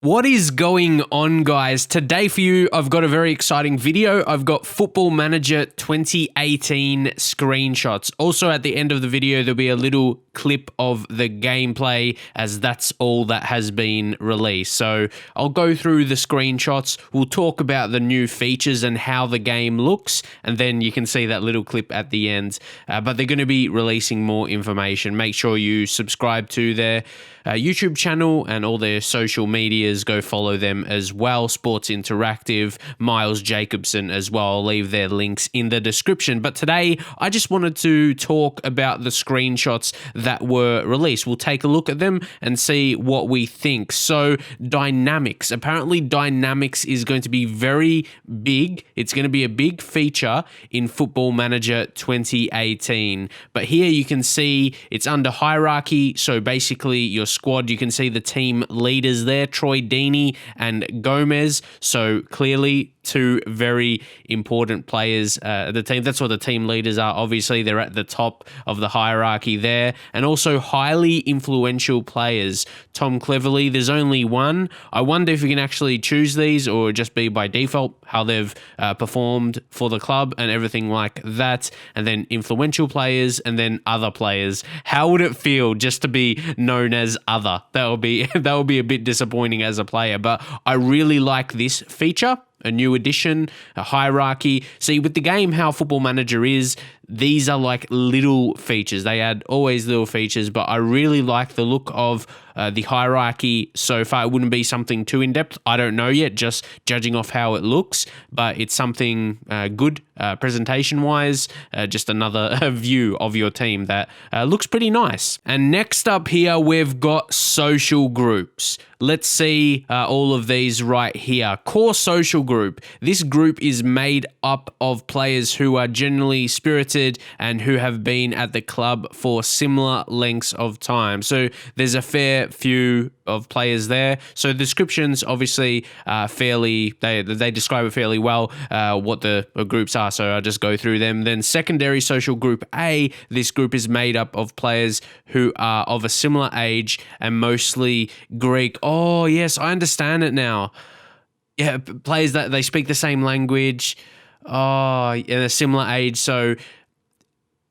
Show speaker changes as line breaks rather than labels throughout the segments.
What is going on, guys? Today for you, I've got a very exciting video. I've got Football Manager 2018 screenshots. Also, at the end of the video, there'll be a little clip of the gameplay, as that's all that has been released. So I'll go through the screenshots. We'll talk about the new features and how the game looks, and then you can see that little clip at the end. But they're going to be releasing more information. Make sure you subscribe to their YouTube channel and all their social medias. Go follow them as well. Sports Interactive, Miles Jacobson as well. I'll leave their links in the description. But today, I just wanted to talk about the screenshots that were released. We'll take a look at them and see what we think. So, dynamics. Apparently, dynamics is going to be very big. It's going to be a big feature in Football Manager 2018. But here you can see it's under hierarchy. So, basically, your squad, you can see the team leaders there, Troy Deeney and Gomez. So clearly two very important players. The team, that's what the team leaders are. Obviously, they're at the top of the hierarchy there. And also highly influential players. Tom Cleverley, there's only one. I wonder if you can actually choose these or just be by default how they've performed for the club and everything like that. And then influential players and then other players. How would it feel just to be known as other? That would be a bit disappointing as a player. But I really like this feature. A new addition, a hierarchy. See, with the game, how Football Manager is, these are like little features. They add always little features, but I really like the look of the hierarchy so far. It wouldn't be something too in-depth. I don't know yet, just judging off how it looks, but it's something good presentation-wise, just another view of your team that looks pretty nice. And next up here, we've got social groups. Let's see all of these right here. Core social group. This group is made up of players who are generally spirited and who have been at the club for similar lengths of time. So there's a fair few of players there. So the descriptions obviously fairly, they describe it fairly well what the groups are. So I'll just go through them. Then secondary social group A, this group is made up of players who are of a similar age and mostly Greek. Oh, yes, I understand it now. Yeah, players that they speak the same language, in a similar age. So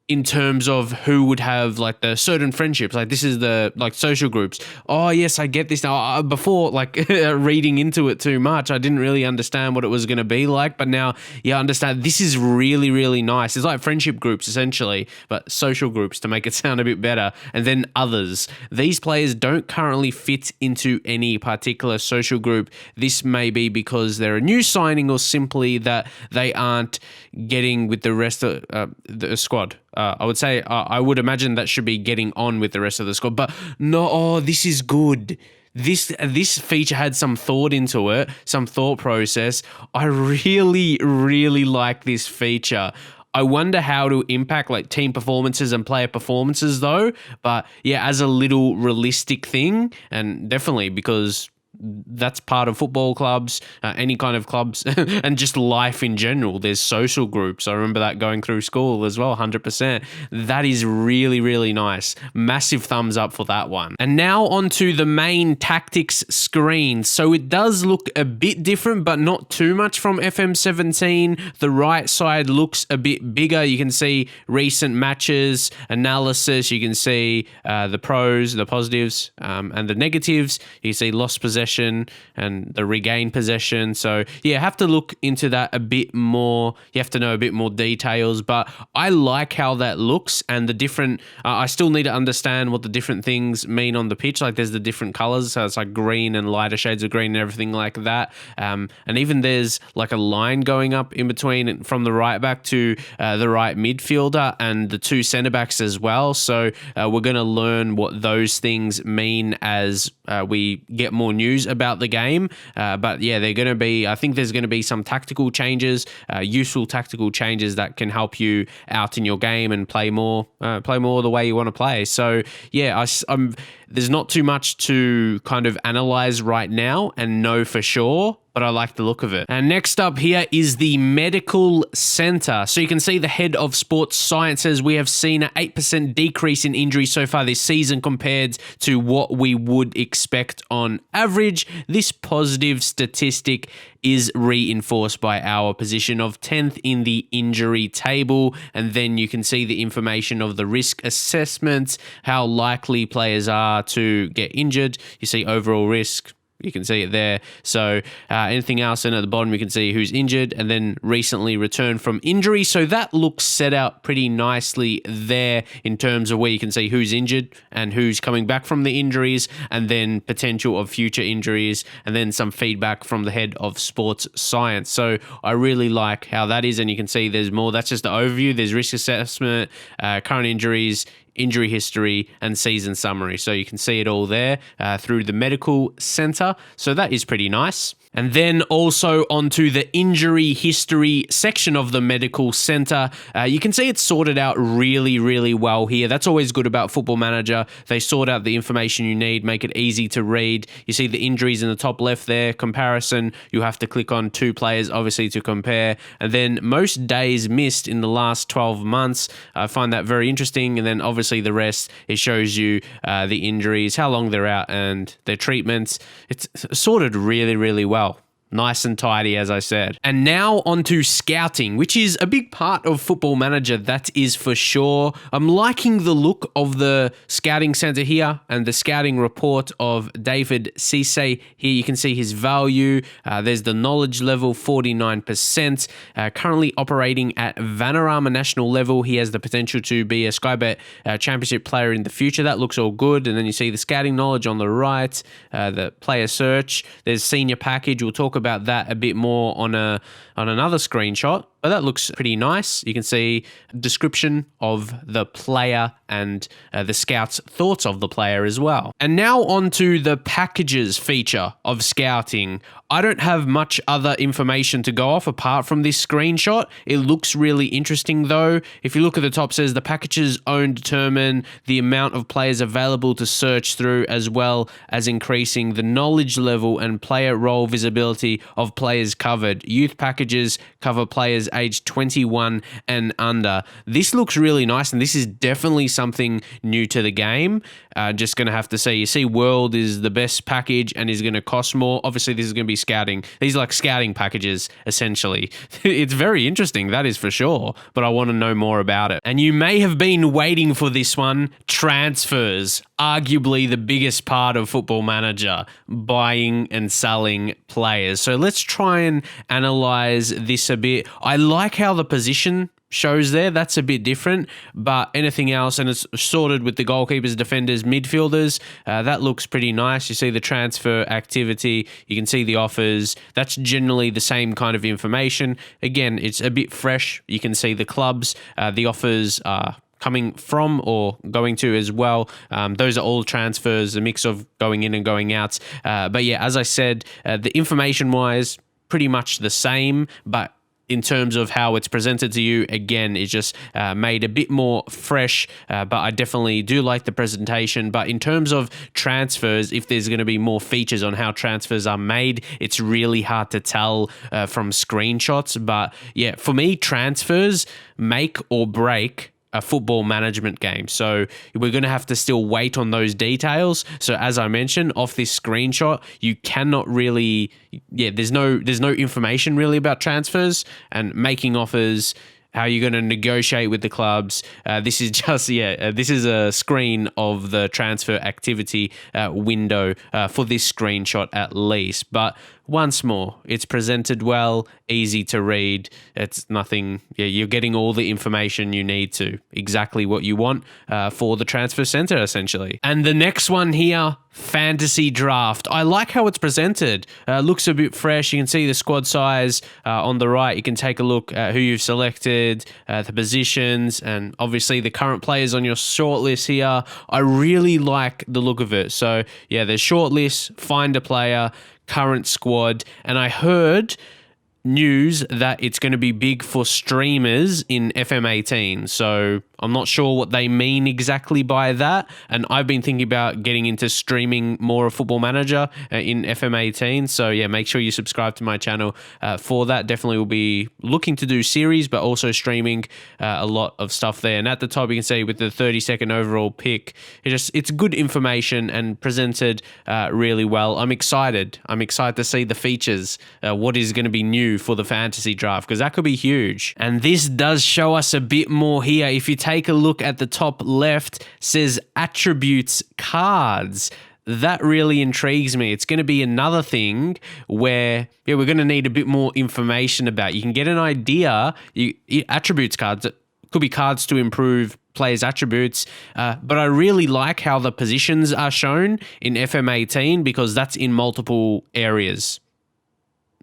in terms of who would have like the certain friendships, like this is the like social groups. Oh yes, I get this now. Before like reading into it too much, I didn't really understand what it was going to be like, but now I understand. This is really, really nice. It's like friendship groups essentially, but social groups to make it sound a bit better. And then others. These players don't currently fit into any particular social group. This may be because they're a new signing or simply that they aren't getting with the rest of the squad. I would say, I would imagine that should be getting on with the rest of the squad. But no, this is good. This feature had some thought into it, some thought process. I really, really like this feature. I wonder how to impact like team performances and player performances though. But yeah, as a little realistic thing, and definitely because that's part of football clubs, any kind of clubs, and just life in general. There's social groups. I remember that going through school as well, 100%. That is really, really nice. Massive thumbs up for that one. And now onto the main tactics screen. So it does look a bit different, but not too much from FM17. The right side looks a bit bigger. You can see recent matches, analysis. You can see the pros, the positives, and the negatives. You can see lost possession and the regained possession. So yeah, have to look into that a bit more. You have to know a bit more details, but I like how that looks and the different, I still need to understand what the different things mean on the pitch. Like there's the different colors. So it's like green and lighter shades of green and everything like that. And even there's like a line going up in between from the right back to the right midfielder and the two centre backs as well. So we're going to learn what those things mean as we get more news about the game. But yeah, they're going to be, I think there's going to be some tactical changes, useful tactical changes that can help you out in your game and play more the way you want to play. So yeah, there's not too much to kind of analyze right now and know for sure. but I like the look of it. And next up here is the medical center. So you can see the head of sports science says we have seen an 8% decrease in injuries so far this season compared to what we would expect on average. This positive statistic is reinforced by our position of 10th in the injury table. And then you can see the information of the risk assessment, how likely players are to get injured. You see overall risk. You can see it there. So anything else, and at the bottom you can see who's injured and then recently returned from injury. So that looks set out pretty nicely there in terms of where you can see who's injured and who's coming back from the injuries, and then potential of future injuries, and then some feedback from the head of sports science. So I really like how that is, and you can see there's more. That's just the overview. There's risk assessment, current injuries, injury history, and season summary. So you can see it all there through the medical center. So that is pretty nice. And then also onto the injury history section of the medical center. You can see it's sorted out really, really well here. That's always good about Football Manager. They sort out the information you need, make it easy to read. You see the injuries in the top left there, comparison. You have to click on 2 players, obviously, to compare. And then most days missed in the last 12 months. I find that very interesting. And then obviously the rest, it shows you the injuries, how long they're out, and their treatments. It's sorted really, really well. Nice and tidy, as I said. And now onto scouting, which is a big part of Football Manager, that is for sure. I'm liking the look of the scouting center here and the scouting report of David Cisse. Here you can see his value. There's the knowledge level, 49%. Currently operating at Vanarama national level. He has the potential to be a Sky Bet championship player in the future. That looks all good. And then you see the scouting knowledge on the right, the player search. There's senior package. We'll talk about that a bit more on another screenshot, but that looks pretty nice. You can see description of the player and the scout's thoughts of the player as well. And now onto the packages feature of scouting. I don't have much other information to go off apart from this screenshot. It looks really interesting though. If you look at the top, it says the packages own determine the amount of players available to search through, as well as increasing the knowledge level and player role visibility of players covered. Youth packages cover players aged 21 and under. This looks really nice, and this is definitely something new to the game. Just going to have to say, you see World is the best package and is going to cost more. Obviously, this is going to be scouting. These are like scouting packages, essentially. It's very interesting, that is for sure, but I want to know more about it. And you may have been waiting for this one, transfers. Arguably the biggest part of Football Manager, buying and selling players. So let's try and analyze this a bit. I like how the position shows there. That's a bit different, but anything else, and it's sorted with the goalkeepers, defenders, midfielders. That looks pretty nice. You see the transfer activity. You can see the offers. That's generally the same kind of information. Again, it's a bit fresh. You can see the clubs, the offers are coming from or going to as well. Those are all transfers, a mix of going in and going out. But yeah, as I said, the information-wise, pretty much the same, but in terms of how it's presented to you, again, it's just made a bit more fresh, but I definitely do like the presentation. But in terms of transfers, if there's going to be more features on how transfers are made, it's really hard to tell from screenshots. But yeah, for me, transfers make or break a football management game. So we're going to have to still wait on those details. So as I mentioned off this screenshot, you cannot really, there's no information really about transfers and making offers, how you're going to negotiate with the clubs. This is just, this is a screen of the transfer activity window for this screenshot at least. But once more, it's presented well, easy to read. It's nothing, you're getting all the information you need to, exactly what you want for the transfer center, essentially. And the next one here, fantasy draft. I like how it's presented. Looks a bit fresh. You can see the squad size on the right. You can take a look at who you've selected, the positions, and obviously the current players on your shortlist here. I really like the look of it. So yeah, there's shortlist, find a player, current squad, and I heard news that it's going to be big for streamers in FM18. So I'm not sure what they mean exactly by that. And I've been thinking about getting into streaming more of Football Manager in FM18. So yeah, make sure you subscribe to my channel for that. Definitely will be looking to do series, but also streaming a lot of stuff there. And at the top, you can see with the 32nd overall pick, it's good information and presented really well. I'm excited. I'm excited to see the features, what is going to be new for the fantasy draft, because that could be huge. And this does show us a bit more here. If you take a look at the top left, says attributes cards. That really intrigues me. It's going to be another thing where we're going to need a bit more information about. You can get an idea. Attributes cards, it could be cards to improve players' attributes, but I really like how the positions are shown in FM18 because that's in multiple areas.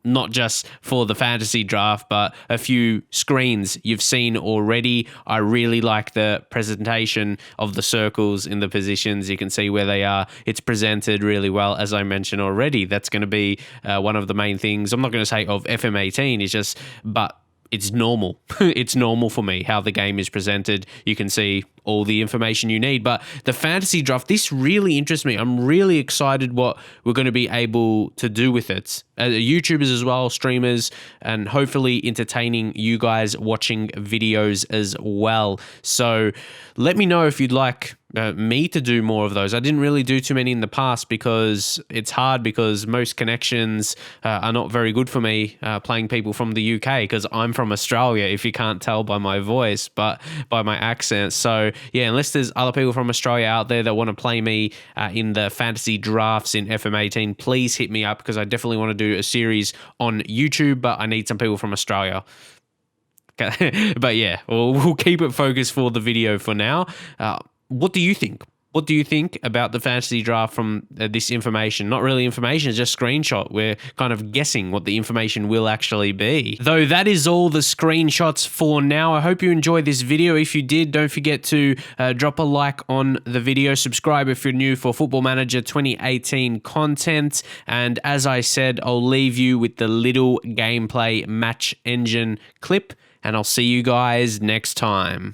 Not just for the fantasy draft, but a few screens you've seen already. I really like the presentation of the circles in the positions. You can see where they are. It's presented really well, as I mentioned already. That's going to be one of the main things. I'm not going to say of FM18, but it's normal. It's normal for me how the game is presented. You can see all the information you need. But the fantasy draft, this really interests me. I'm really excited what we're going to be able to do with it. YouTubers as well, streamers, and hopefully entertaining you guys watching videos as well. So let me know if you'd like me to do more of those. I didn't really do too many in the past because it's hard, because most connections are not very good for me playing people from the UK, because I'm from Australia, if you can't tell by my voice, but by my accent. So yeah, unless there's other people from Australia out there that want to play me in the fantasy drafts in FM18, please hit me up, because I definitely want to do a series on YouTube, but I need some people from Australia. But yeah, we'll keep it focused for the video for now. What do you think? What do you think about the fantasy draft from this information? Not really information, it's just screenshot. We're kind of guessing what the information will actually be. Though that is all the screenshots for now. I hope you enjoyed this video. If you did, don't forget to drop a like on the video. Subscribe if you're new for Football Manager 2018 content. And as I said, I'll leave you with the little gameplay match engine clip. And I'll see you guys next time.